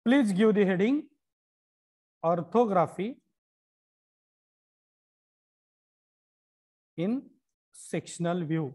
Please give the heading orthography in sectional view.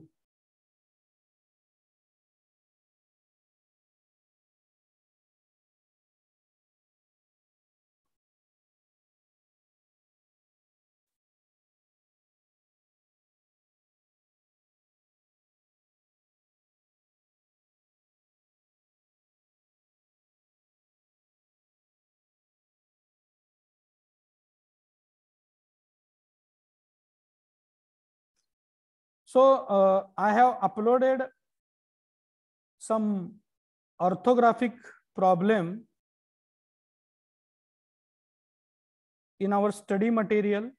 So I have uploaded some orthographic problem in our study material.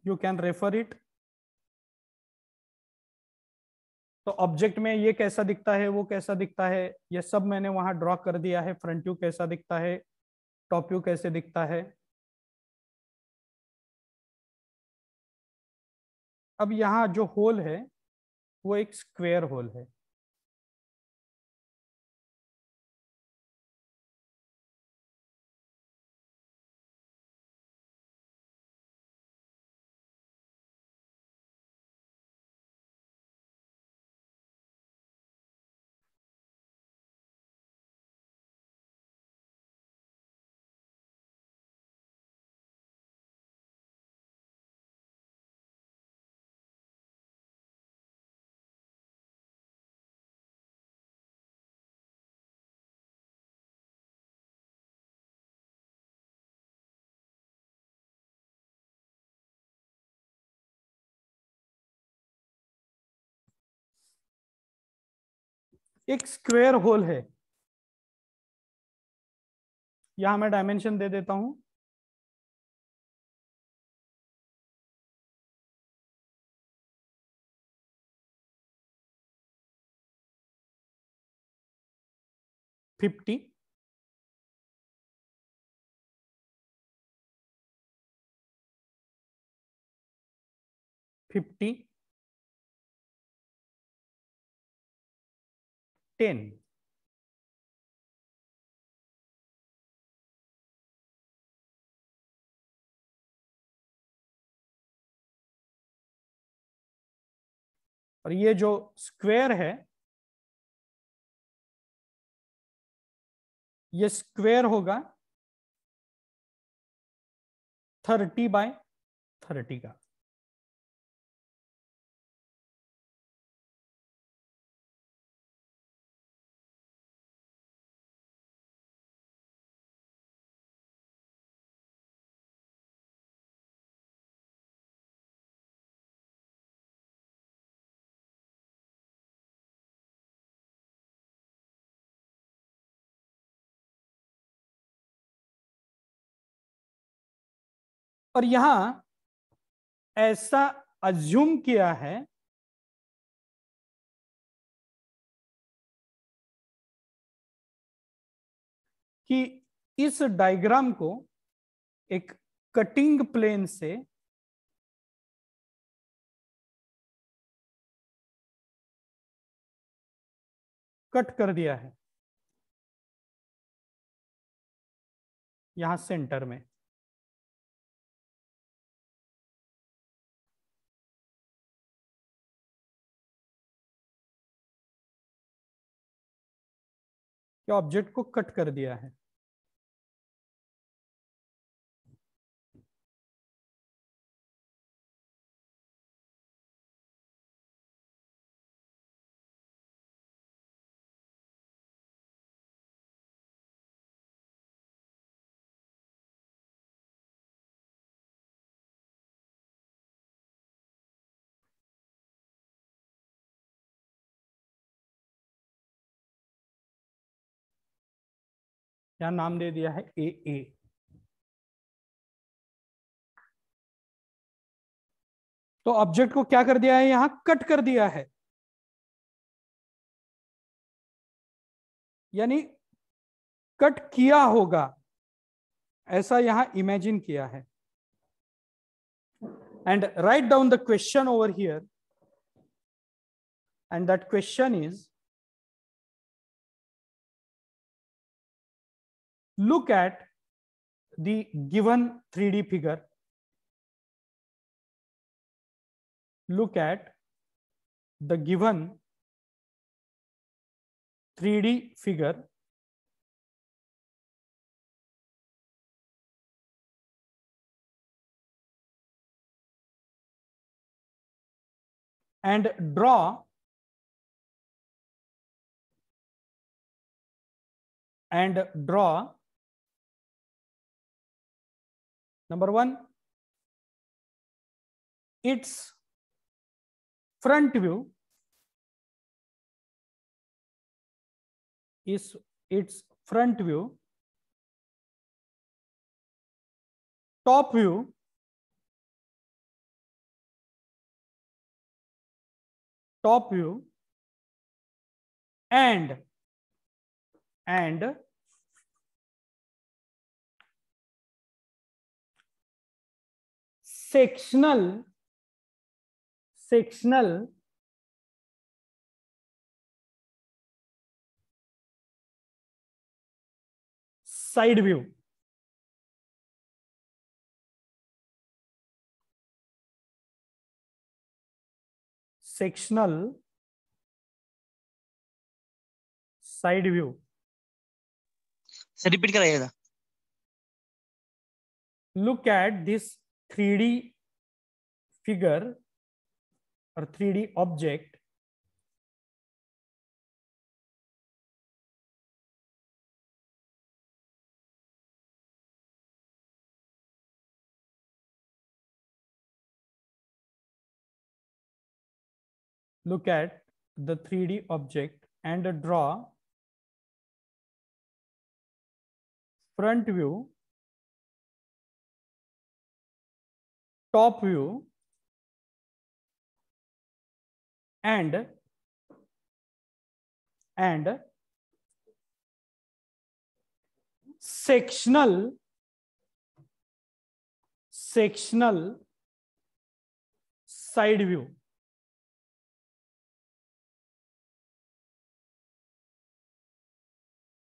You can refer it. तो object में ये कैसा दिखता है, वो कैसा दिखता है, ये सब मैंने वहां ड्रॉ कर दिया है. फ्रंट व्यू कैसा दिखता है, टॉप व्यू कैसे दिखता है. अब यहाँ जो होल है वो एक स्क्वायर होल है. एक स्क्वायर होल है. यहां मैं डायमेंशन दे देता हूं. फिफ्टी 50 10. और ये जो स्क्वायर है, ये स्क्वायर होगा 30/30 का. और यहां ऐसा अज्यूम किया है कि इस डायग्राम को एक कटिंग प्लेन से कट कर दिया है यहां सेंटर में. कि ऑब्जेक्ट को कट कर दिया है. यहां नाम दे दिया है ए. तो ऑब्जेक्ट को क्या कर दिया है, यहां कट कर दिया है. यानी कट किया होगा ऐसा यहां इमेजिन किया है. And write down the question over here, and that question is look at the given 3D figure. Look at the given 3D figure and draw number one, its front view is its front view, top view, and sectional side view. Sectional side view. Sir repeat कराइएगा. Look at this 3D figure or 3D object look at the 3D object and draw front view, top view, and sectional side view.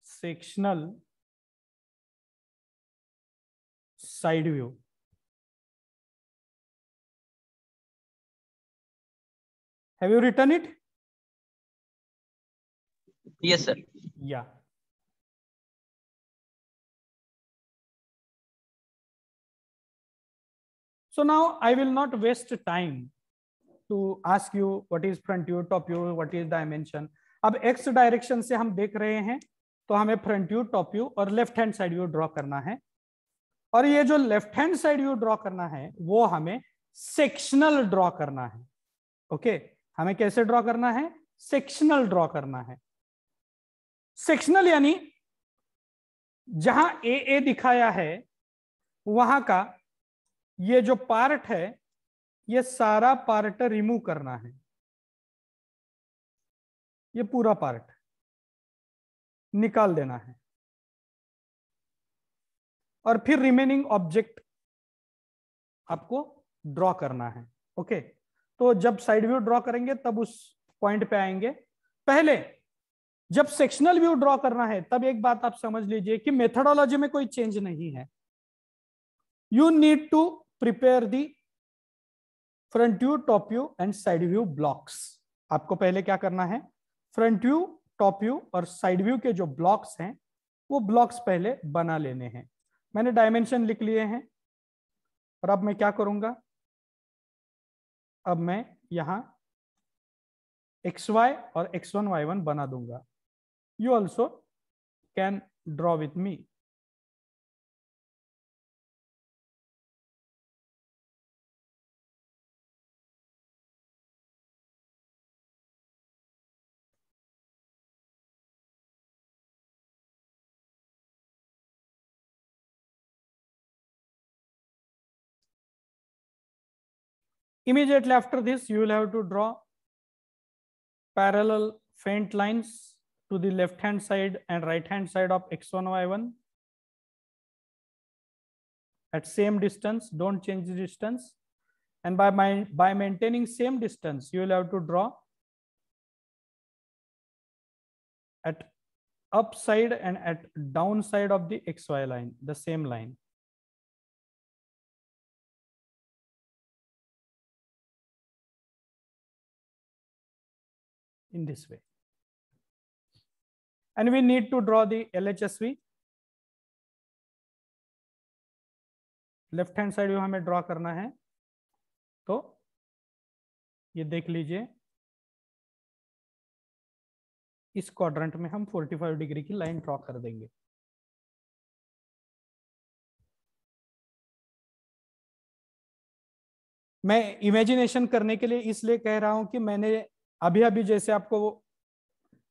Sectional side view. Have you written it? Yes, sir. Yeah. So now I will not waste time to ask you what is front view, top view, what is dimension. अब x direction से हम देख रहे हैं तो हमें front view, top view और left hand side view draw करना है. और ये जो left hand side view draw करना है वो हमें सेक्शनल ड्रॉ करना है. ओके, हमें कैसे ड्रॉ करना है? सेक्शनल ड्रॉ करना है. सेक्शनल यानी जहां ए दिखाया है वहां का ये जो पार्ट है ये सारा पार्ट रिमूव करना है. ये पूरा पार्ट निकाल देना है और फिर रिमेनिंग ऑब्जेक्ट आपको ड्रॉ करना है. ओके, तो जब साइड व्यू ड्रॉ करेंगे तब उस पॉइंट पे आएंगे. पहले जब सेक्शनल व्यू ड्रॉ करना है तब एक बात आप समझ लीजिए कि मेथोडोलॉजी में कोई चेंज नहीं है. You need to prepare the front view, top view and side view blocks. आपको पहले क्या करना है? फ्रंट व्यू, टॉप व्यू और साइड व्यू के जो ब्लॉक्स हैं वो ब्लॉक्स पहले बना लेने हैं. मैंने डायमेंशन लिख लिए हैं और अब मैं क्या करूंगा? अब मैं यहां XY और X1 Y1 बना दूंगा. You also can draw with me. Immediately after this, you will have to draw parallel faint lines to the left hand side and right hand side of X1, Y1 at same distance. Don't change the distance. And by maintaining same distance, you will have to draw at upside and at downside of the XY line, the same line. In this way. And we need to draw the LHSV. Left hand side में हमें draw करना है, तो ये देख लीजिए इस quadrant में हम 45 डिग्री की लाइन ड्रॉ कर देंगे। मैं इमेजिनेशन करने के लिए इसलिए कह रहा हूं कि मैंने अभी अभी जैसे आपको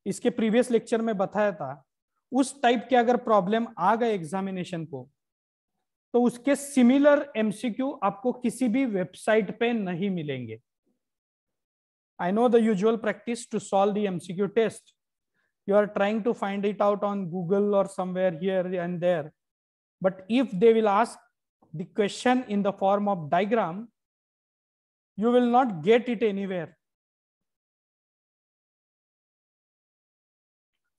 इसके प्रीवियस लेक्चर में बताया था, उस टाइप के अगर प्रॉब्लम आ गए एग्जामिनेशन को, तो उसके सिमिलर एमसीक्यू आपको किसी भी वेबसाइट पे नहीं मिलेंगे। I know the usual practice to solve the MCQ test. You are trying to find it out on Google or somewhere here and there. But if they will ask the question in the form of diagram, you will not get it anywhere.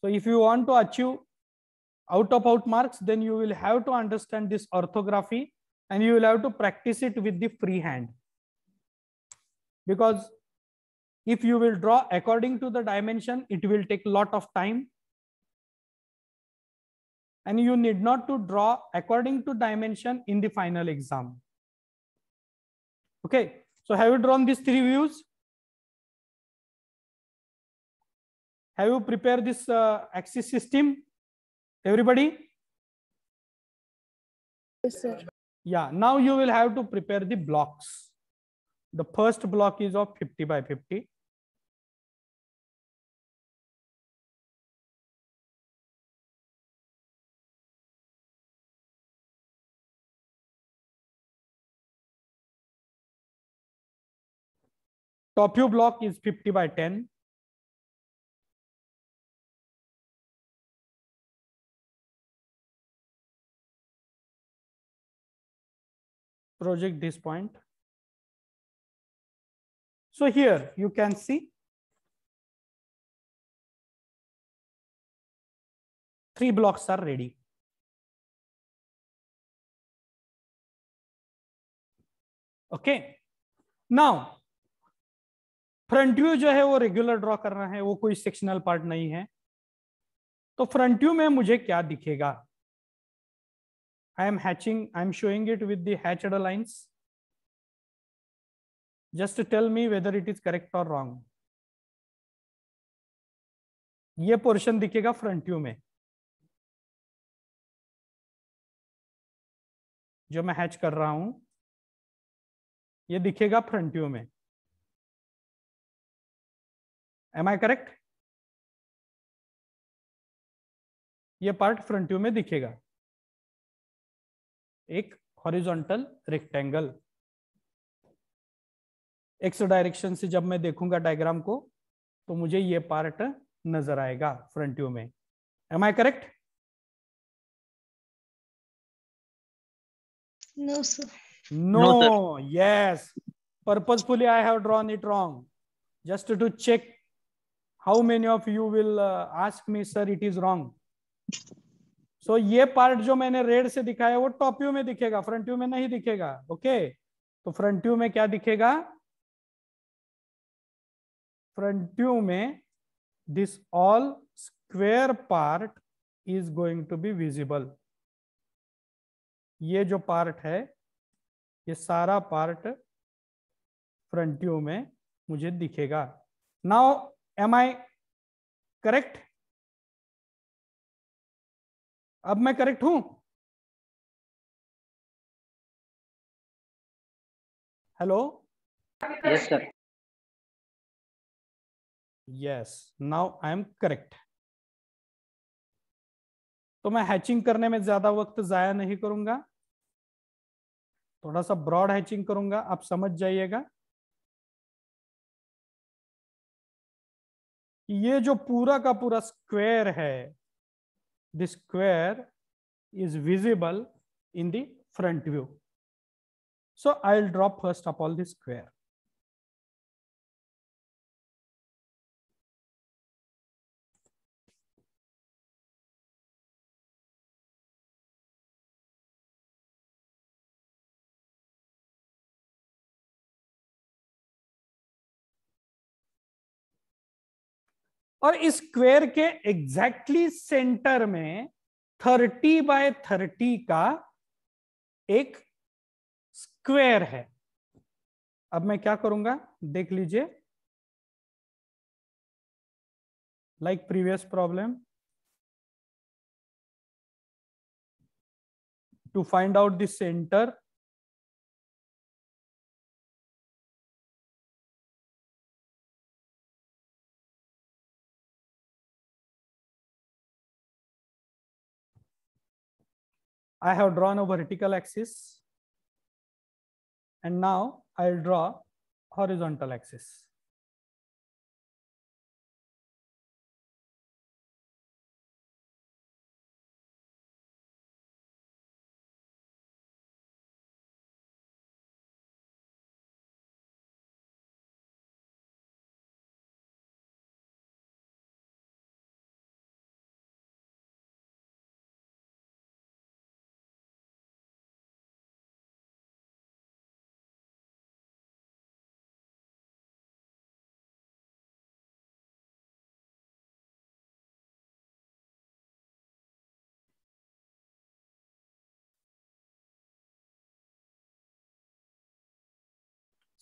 So if you want to achieve out of out marks, then you will have to understand this orthography and you will have to practice it with the free hand. Because if you will draw according to the dimension, it will take a lot of time. And you need not to draw according to dimension in the final exam. Okay, so have you drawn these three views? Have you prepared this axis system? Everybody? Yes, sir. Yeah, now you will have to prepare the blocks. The first block is of 50 by 50. Top view block is 50 by 10. Project this point. So here you can see three blocks are ready. Okay. Now front view जो है वो regular draw करना है, वो कोई sectional part नहीं है। तो फ्रंट व्यू में मुझे क्या दिखेगा? I am showing it with the hatched lines. Just tell me whether it is correct or wrong. ये पोर्शन दिखेगा फ्रंट व्यू में, जो मैं हैच कर रहा हूं, ये दिखेगा फ्रंट व्यू में। Am I correct? ये पार्ट फ्रंट व्यू में दिखेगा, एक हॉरिजॉन्टल रेक्टेंगल। एक्स डायरेक्शन से जब मैं देखूंगा डायग्राम को, तो मुझे ये पार्ट नजर आएगा फ्रंट व्यू में। Am I correct? No, sir. No, yes. Purposefully I have drawn it wrong, just to check how many of you will ask me, sir, it is wrong. So ये part जो मैंने red से दिखाया वो top view में दिखेगा, front view में नहीं दिखेगा। ओके, तो फ्रंट व्यू में क्या दिखेगा? फ्रंट व्यू में this all square part is going to be visible. ये जो पार्ट है, ये सारा पार्ट फ्रंट व्यू में मुझे दिखेगा। Now am I correct? अब मैं करेक्ट हूं? Hello? Yes sir. Yes, now I am correct. तो मैं हैचिंग करने में ज्यादा वक्त जाया नहीं करूंगा, थोड़ा सा ब्रॉड हैचिंग करूंगा, आप समझ जाइएगा। ये जो पूरा का पूरा स्क्वायर है, the square is visible in the front view. So I'll draw first of all the square. और इस स्क्वायर के एग्जैक्टली सेंटर में 30/30 का एक स्क्वायर है। अब मैं क्या करूंगा देख लीजिए, like previous problem, to find out the centre, I have drawn a vertical axis and now I'll draw horizontal axis.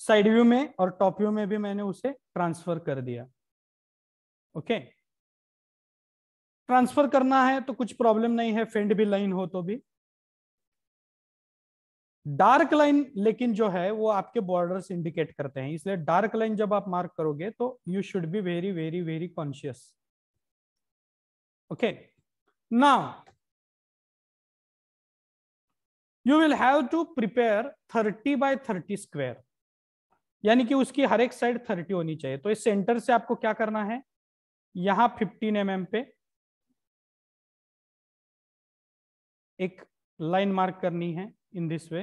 Side view में और टॉप व्यू में भी मैंने उसे ट्रांसफर कर दिया। ओके, ट्रांसफर करना है तो कुछ प्रॉब्लम नहीं है, फेंड भी लाइन हो तो भी। डार्क लाइन लेकिन जो है वो आपके बॉर्डर्स इंडिकेट करते हैं, इसलिए डार्क लाइन जब आप मार्क करोगे तो you should be very very very conscious. Okay, now you will have to prepare 30/30 square, यानी कि उसकी हर एक साइड 30 होनी चाहिए। तो इस सेंटर से आपको क्या करना है, यहां 15 mm पे एक लाइन मार्क करनी है इन दिस वे।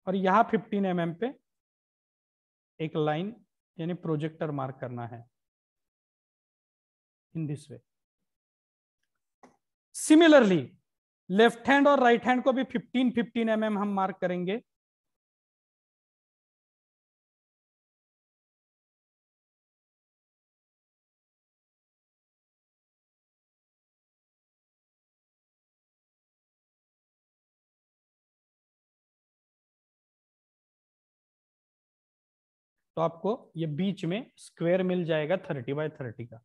और यहां 15 mm पे एक लाइन यानी प्रोजेक्टर मार्क करना है in this way. Similarly left hand और राइट हैंड को भी 15-15 mm हम मार्क करेंगे। तो आपको ये बीच में स्क्वायर मिल जाएगा 30/30 का।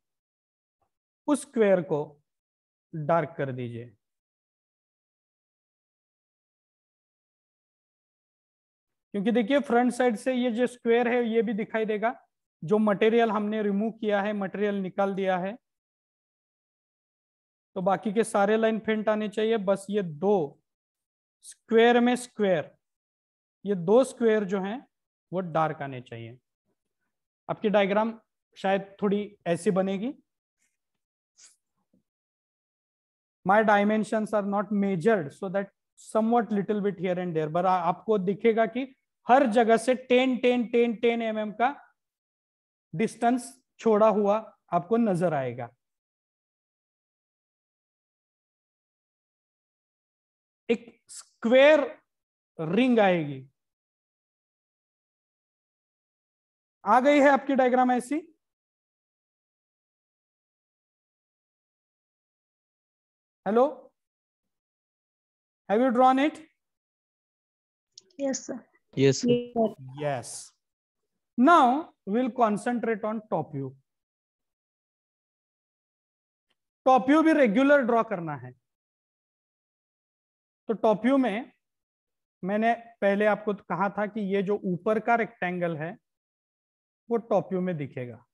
उस स्क्वायर को डार्क कर दीजिए। क्योंकि देखिए फ्रंट साइड से ये जो स्क्वायर है ये भी दिखाई देगा, जो मटेरियल हमने रिमूव किया है, मटेरियल निकाल दिया है, तो बाकी के सारे लाइन फेंट आने चाहिए। बस ये दो स्क्वायर में स्क्वायर, ये दो स्क्वायर जो हैं वो डार्क आने चाहिए। आपकी डायग्राम शायद थोड़ी ऐसी बनेगी। My dimensions are not measured so that somewhat little bit here and there, but आपको दिखेगा कि हर जगह से 10 mm का डिस्टेंस छोड़ा हुआ आपको नजर आएगा। एक स्क्वायर रिंग आएगी। आ गई है आपकी डायग्राम ऐसी? Hello, have you drawn it? Yes, sir. Yes, sir. Yes. Now we'll concentrate on top view. Top view भी रेगुलर ड्रॉ करना है। तो टॉप व्यू में मैंने पहले आपको कहा था कि ये जो ऊपर का रेक्टेंगल है वो टॉप व्यू में दिखेगा।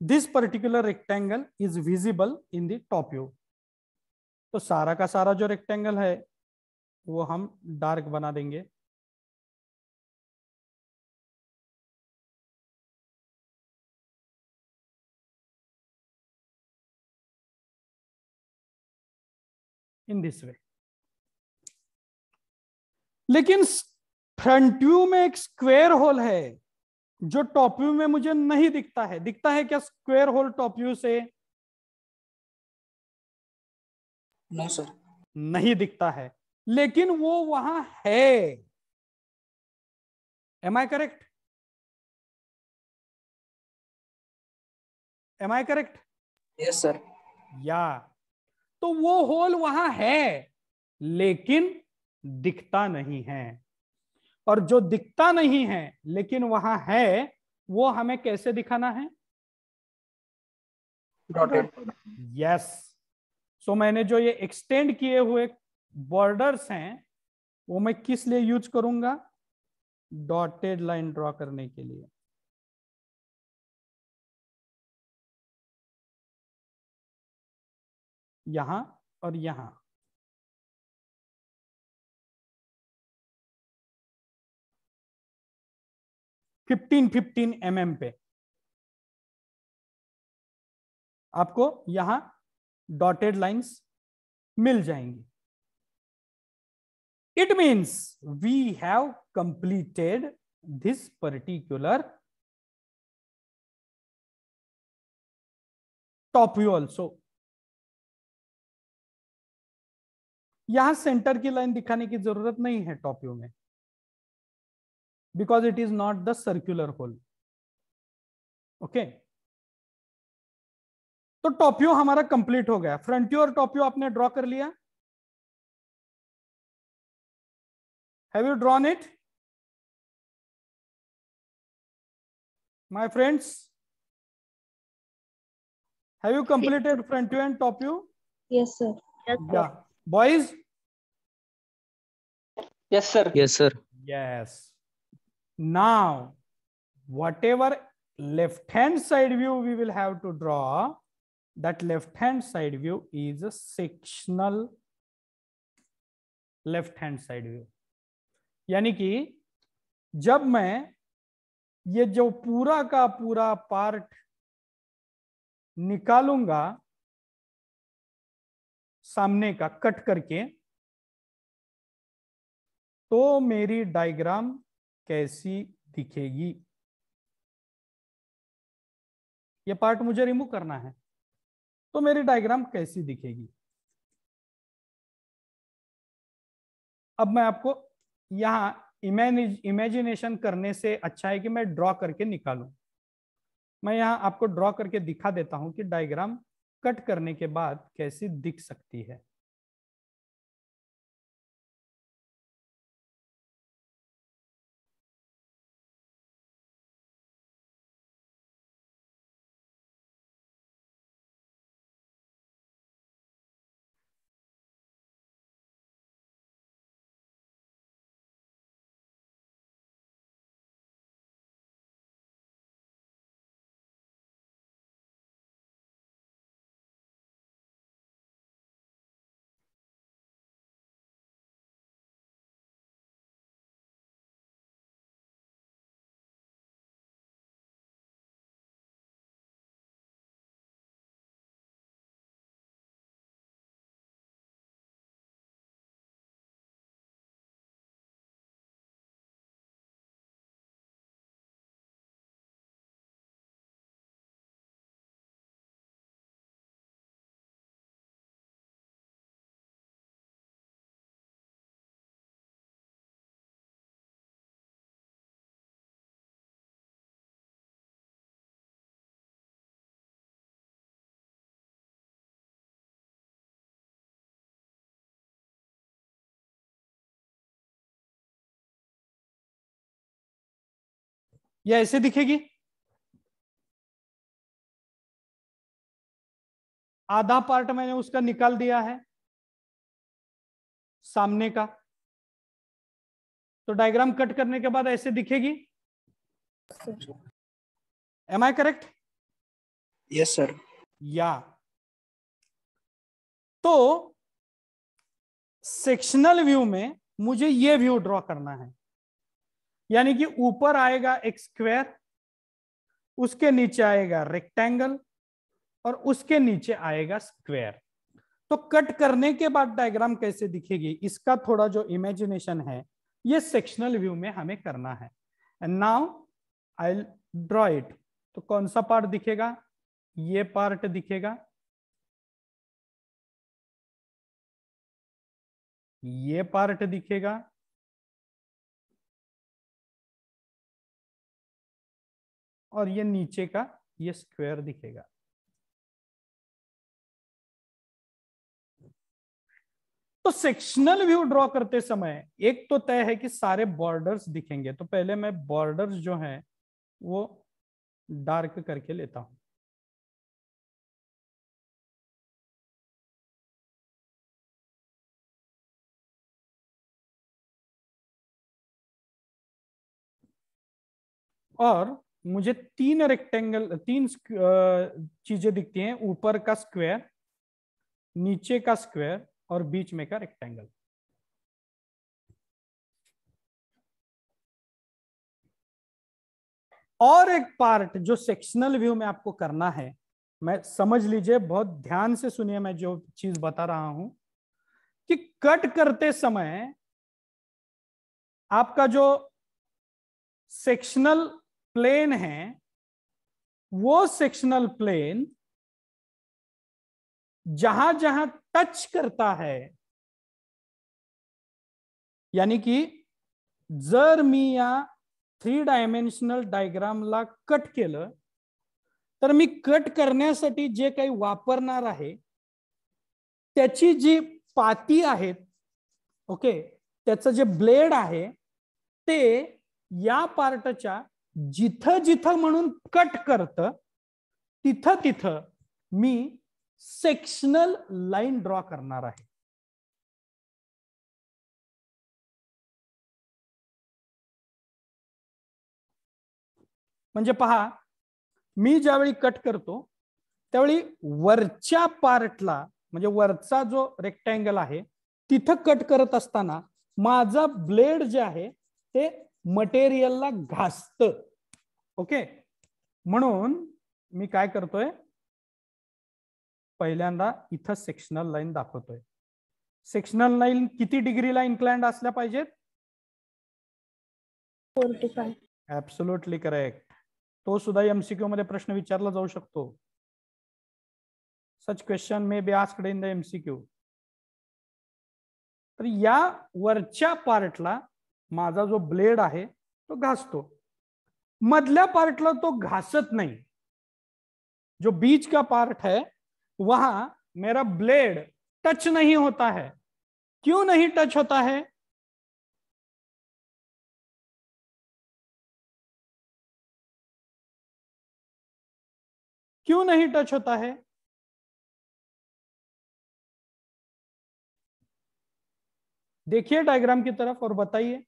This particular rectangle is visible in the top view. तो सारा का सारा जो रेक्टेंगल है वो हम डार्क बना देंगे। In this way. लेकिन फ्रंट व्यू में एक स्क्वायर होल है जो टॉप व्यू में मुझे नहीं दिखता है। दिखता है क्या स्क्वायर होल टॉप व्यू से? No sir. नहीं दिखता है, लेकिन वो वहां है। Am I correct? Am I correct? Yes sir. या तो वो होल वहां है लेकिन दिखता नहीं है, और जो दिखता नहीं है लेकिन वहां है वो हमें कैसे दिखाना है? डॉटेड। यस। सो मैंने जो ये एक्सटेंड किए हुए बॉर्डर्स हैं वो मैं किस लिए यूज करूंगा? डॉटेड लाइन ड्रॉ करने के लिए। यहां और यहां 15-15 mm पे आपको यहां डॉटेड लाइंस मिल जाएंगी। It means we have completed this particular top view also. यहां सेंटर की लाइन दिखाने की जरूरत नहीं है टॉप व्यू में, because it is not the circular hole. Okay, तो टॉप व्यू हमारा कंप्लीट हो गया। फ्रंट व्यू और टॉप व्यू आपने ड्रॉ कर लिया। Have you drawn it my friends? Have you completed front view and top view? Yes, sir. या boys? Yes sir. Yes, sir. Yes. Now, whatever left hand side view we will have to draw, that left hand side view is a sectional left hand side view. यानी कि जब मैं ये जो पूरा का पूरा पार्ट निकालूंगा सामने का कट करके, तो मेरी डायग्राम कैसी दिखेगी? ये पार्ट मुझे रिमूव करना है, तो मेरी डायग्राम कैसी दिखेगी? अब मैं आपको यहां इमेजिनेशन करने से अच्छा है कि मैं ड्रॉ करके निकालूं। मैं यहां आपको ड्रॉ करके दिखा देता हूं कि डायग्राम कट करने के बाद कैसी दिख सकती है। ये ऐसे दिखेगी। आधा पार्ट मैंने उसका निकाल दिया है सामने का, तो डायग्राम कट करने के बाद ऐसे दिखेगी। Am I correct? Yes sir. या तो सेक्शनल व्यू में मुझे ये व्यू ड्रॉ करना है, यानी कि ऊपर आएगा एक स्क्वायर, उसके नीचे आएगा रेक्टेंगल, और उसके नीचे आएगा स्क्वायर। तो कट करने के बाद डायग्राम कैसे दिखेगी इसका थोड़ा जो इमेजिनेशन है ये सेक्शनल व्यू में हमें करना है। And now I will draw it. तो कौन सा पार्ट दिखेगा? ये पार्ट दिखेगा, ये पार्ट दिखेगा, और ये नीचे का ये स्क्वायर दिखेगा। तो सेक्शनल व्यू ड्रॉ करते समय एक तो तय है कि सारे बॉर्डर्स दिखेंगे, तो पहले मैं बॉर्डर्स जो हैं वो डार्क करके लेता हूं। और मुझे तीन रेक्टेंगल, तीन चीजें दिखती हैं, ऊपर का स्क्वायर, नीचे का स्क्वायर और बीच में का रेक्टेंगल। और एक पार्ट जो सेक्शनल व्यू में आपको करना है, मैं समझ लीजिए, बहुत ध्यान से सुनिए मैं जो चीज बता रहा हूं, कि कट करते समय आपका जो सेक्शनल प्लेन है वो सेक्शनल प्लेन जहां जहां टच करता है, यानी कि जर मी या 3 डायमेन्शनल डायग्रामला कट केलं तर मी कट करण्यासाठी जे काही वापरणार आहे त्याची जी पाती आहेत, ओके, त्याचं जे ब्लेड आहे ते या पार्टच्या जिथं जिथं म्हणून कट करतं तिथं तिथं मी सेक्शनल लाईन ड्रॉ करणार आहे। म्हणजे पहा, मी ज्यावेळी कट करतो त्यावेळी वरच्या पार्टला, म्हणजे वरचा जो रेक्टँगल आहे तिथं कट करत असताना माझा ब्लेड जे आहे ते मटेरियलला घासतं, ओके। म्हणून मी काय करतोय, पहिल्यांदा इथं सेक्शनल लाईन दाखवतोय। सेक्शनल लाईन किती डिग्रीला इन्क्लाइंड असल्या पाहिजेत? 45. Absolutely correct. तो सुद्धा एमसीक्यू मध्ये प्रश्न विचारला जाऊ शकतो। Such question may be asked in the MCQ. तर या वरच्या पार्टला माझा जो ब्लेड आहे तो घासतो, मधल्या पार्टला तो घासत नहीं। जो बीच का पार्ट है वहां मेरा ब्लेड टच नहीं होता है। क्यों नहीं टच होता है? क्यों नहीं टच होता है? देखिए डायग्राम की तरफ और बताइए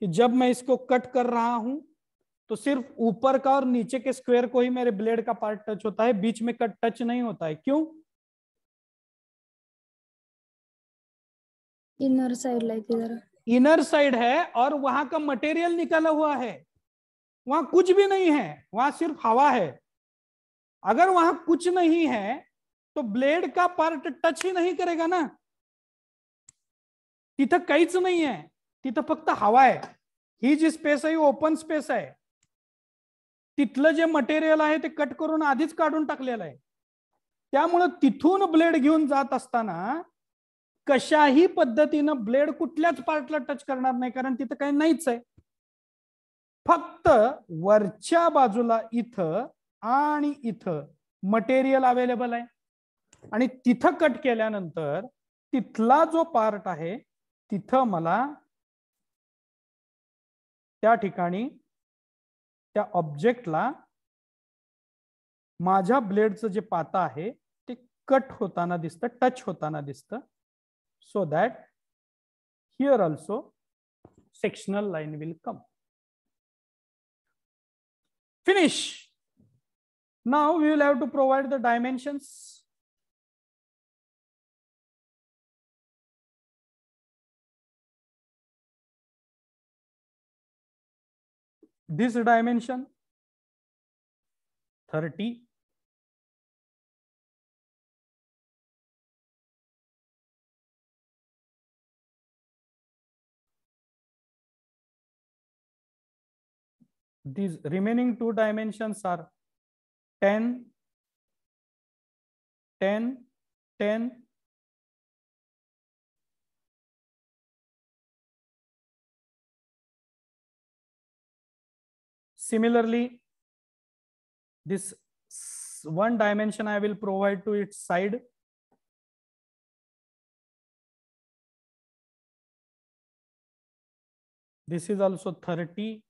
कि जब मैं इसको कट कर रहा हूं तो सिर्फ ऊपर का और नीचे के स्क्वायर को ही मेरे ब्लेड का पार्ट टच होता है, बीच में कट टच नहीं होता है। क्यों? इनर साइड लाइक इधर इनर साइड है और वहां का मटेरियल निकला हुआ है, वहां कुछ भी नहीं है, वहां सिर्फ हवा है। अगर वहां कुछ नहीं है तो ब्लेड का पार्ट टच ही नहीं करेगा ना, तिथं काहीच नाही आहे, तिथं फक्त हवा आहे। ही जी स्पेस आहे ओपन स्पेस आहे, तिथलं जे मटेरियल आहे ते कट करून आधीच काढून टाकलेलं आहे। त्यामुळे तिथून ब्लेड घेऊन जात असताना कशाही पद्धतीनं ब्लेड कुठल्याच पार्टला टच करणार नाही, कारण तिथं काही नाहीच आहे। फक्त वरच्या बाजूला इथं आणि इथं मटेरियल अवेलेबल आहे, आणि तिथं कट केल्यानंतर तिथला जो पार्ट आहे तिथं मला त्या ठिकाणी त्या ऑब्जेक्टला माझ्या ब्लेडचं जे पाता आहे ते कट होताना दिसतं, टच होताना दिसतं। So that here also sectional line will come. Finish. Now we will have to provide the dimensions. This dimension 30, these remaining two dimensions are 10, 10, 10. Similarly, this one dimension I will provide to its side. This is also 30.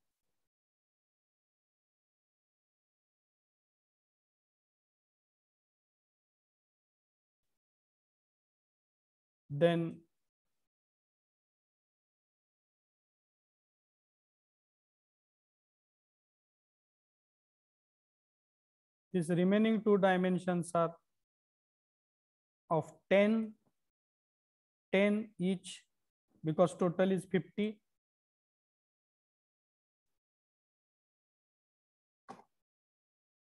Then these remaining two dimensions are of 10, 10 each, because total is 50.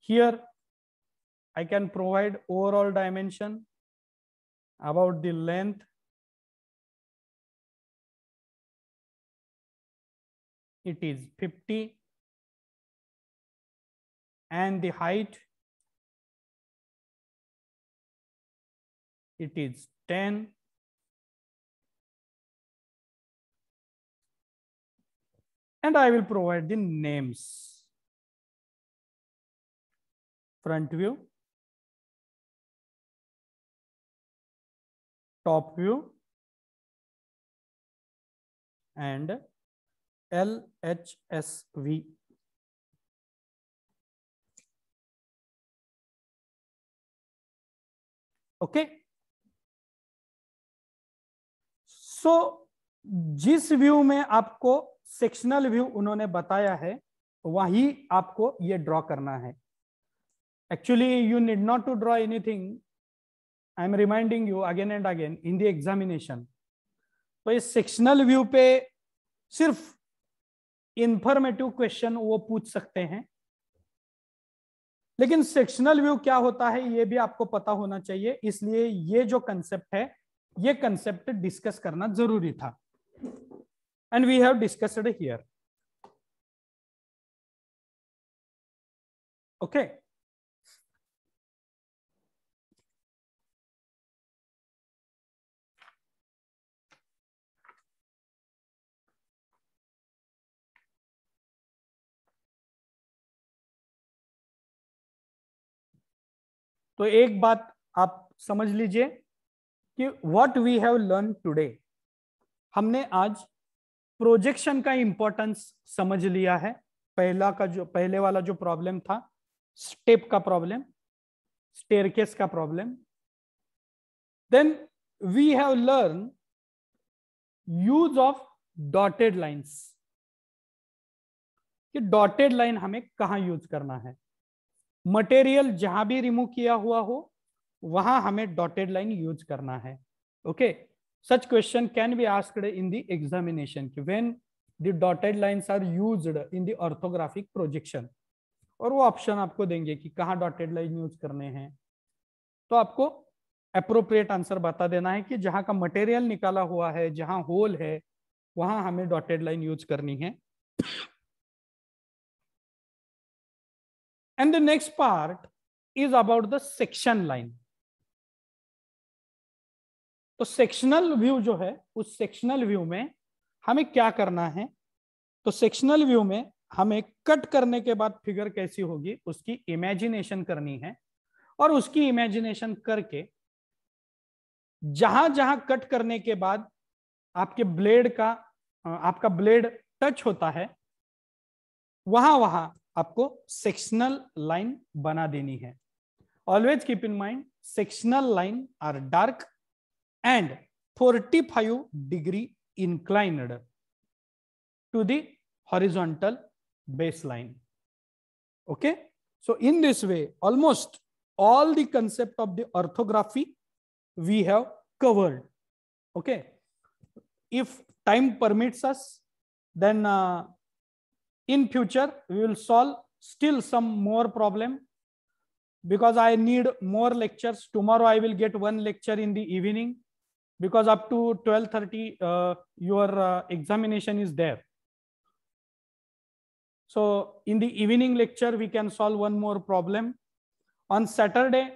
Here I can provide overall dimension about the length. It is 50 and the height, it is 10. And I will provide the names. Front view, top view, and LHSV. Okay, so जिस view में आपको sectional view उन्होंने बताया है वही आपको ये draw करना है. Actually, you need not to draw anything. I am reminding you again and again in the examination. तो इस सेक्शनल व्यू पे सिर्फ इंफॉर्मेटिव क्वेश्चन वो पूछ सकते हैं, लेकिन सेक्शनल व्यू क्या होता है ये भी आपको पता होना चाहिए. इसलिए ये जो कंसेप्ट है ये कंसेप्ट डिस्कस करना जरूरी था. And we have discussed here. Okay, तो एक बात आप समझ लीजिए कि what we have learn today, हमने आज प्रोजेक्शन का इंपॉर्टेंस समझ लिया है. पहले वाला जो प्रॉब्लम था, स्टेप का प्रॉब्लम, स्टेयरकेस का problem. Then we have learn use of dotted lines, कि डॉटेड लाइन हमें कहां यूज करना है. मटेरियल जहां भी रिमूव किया हुआ हो वहां हमें डॉटेड लाइन यूज करना है. Okay, such question can be asked in the examination कि when the dotted lines are used in the orthographic projection, और वो ऑप्शन आपको देंगे कि कहां डॉटेड लाइन यूज करने हैं. तो आपको अप्रोप्रिएट आंसर बता देना है कि जहां का मटेरियल निकाला हुआ है, जहां होल है, वहां हमें डॉटेड लाइन यूज करनी है. And the next part is about the section line. तो सेक्शनल व्यू जो है, उस सेक्शनल व्यू में हमें क्या करना है. तो सेक्शनल व्यू में हमें कट करने के बाद फिगर कैसी होगी उसकी इमेजिनेशन करनी है, और उसकी इमेजिनेशन करके जहां जहां कट करने के बाद आपका ब्लेड टच होता है वहां वहां आपको सेक्शनल लाइन बना देनी है. Always keep in mind, sectional line are dark and 45 degree inclined to the horizontal baseline. Okay, so in this way almost all the concept of the orthography we have covered. Okay, if time permits us, then in future we will solve still some more problem, because I need more lectures. Tomorrow I will get one lecture in the evening, because up to 12:30 your examination is there. So in the evening lecture, we can solve one more problem. On Saturday,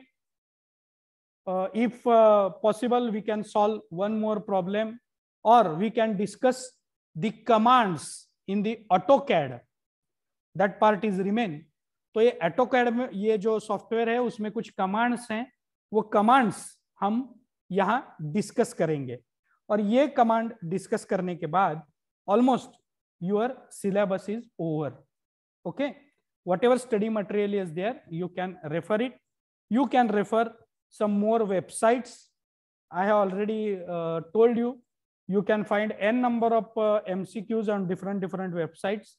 if possible, we can solve one more problem, or we can discuss the commands in the AutoCAD. That part is remain. तो ये AutoCAD में ये जो software है उसमें कुछ commands हैं, वो कमांड्स हम यहाँ डिस्कस करेंगे, और ये कमांड डिस्कस करने के बाद almost your syllabus is over. Okay, whatever study material is there, you can refer it. You can refer some more websites. I have already told you, you can find n number of MCQs on different websites.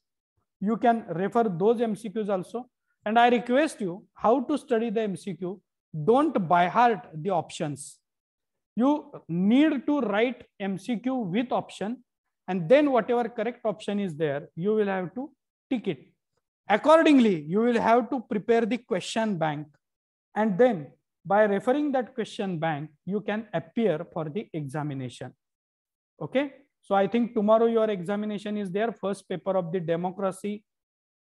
You can refer those MCQs also. And I request you how to study the MCQ. Don't by heart the options. You need to write MCQ with option, and then whatever correct option is there, you will have to tick it. Accordingly, you will have to prepare the question bank, and then by referring that question bank, you can appear for the examination. Okay, so I think tomorrow your examination is there, first paper of the democracy.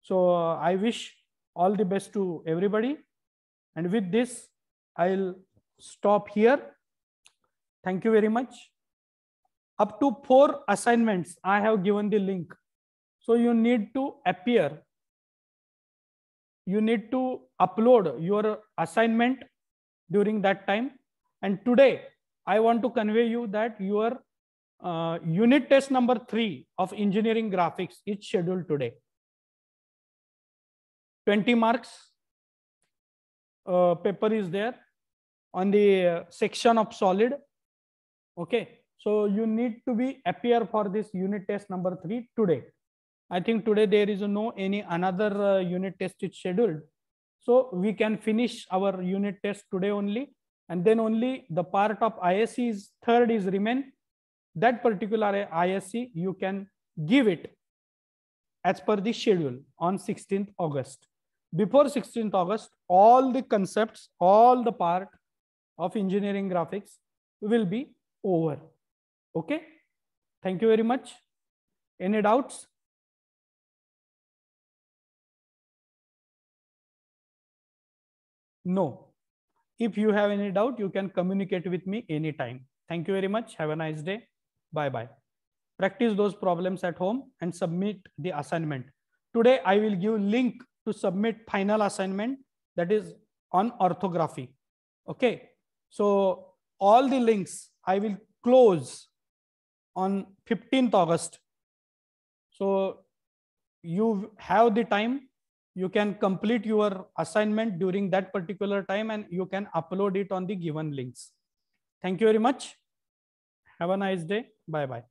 So I wish all the best to everybody, and with this I'll stop here. Thank you very much. Up to 4 assignments I have given the link, so you need to appear. You need to upload your assignment during that time. And today I want to convey you that your unit test number 3 of engineering graphics is scheduled today. 20 marks paper is there on the section of solid. Okay, so you need to be appear for this unit test number 3 today. I think today there is no any another unit test is scheduled, so we can finish our unit test today only, and then only the part of ISC is third is remain. That particular ISC you can give it as per the schedule on 16th August. Before 16th August, all the concepts, all the part of engineering graphics will be over. Okay, thank you very much. Any doubts? No. If you have any doubt, you can communicate with me anytime. Thank you very much. Have a nice day. Bye-bye. Practice those problems at home and submit the assignment. Today, I will give link to submit final assignment, that is on orthography. Okay. So all the links I will close on 15th August. So you have the time. You can complete your assignment during that particular time, and you can upload it on the given links. Thank you very much. Have a nice day. Bye-bye.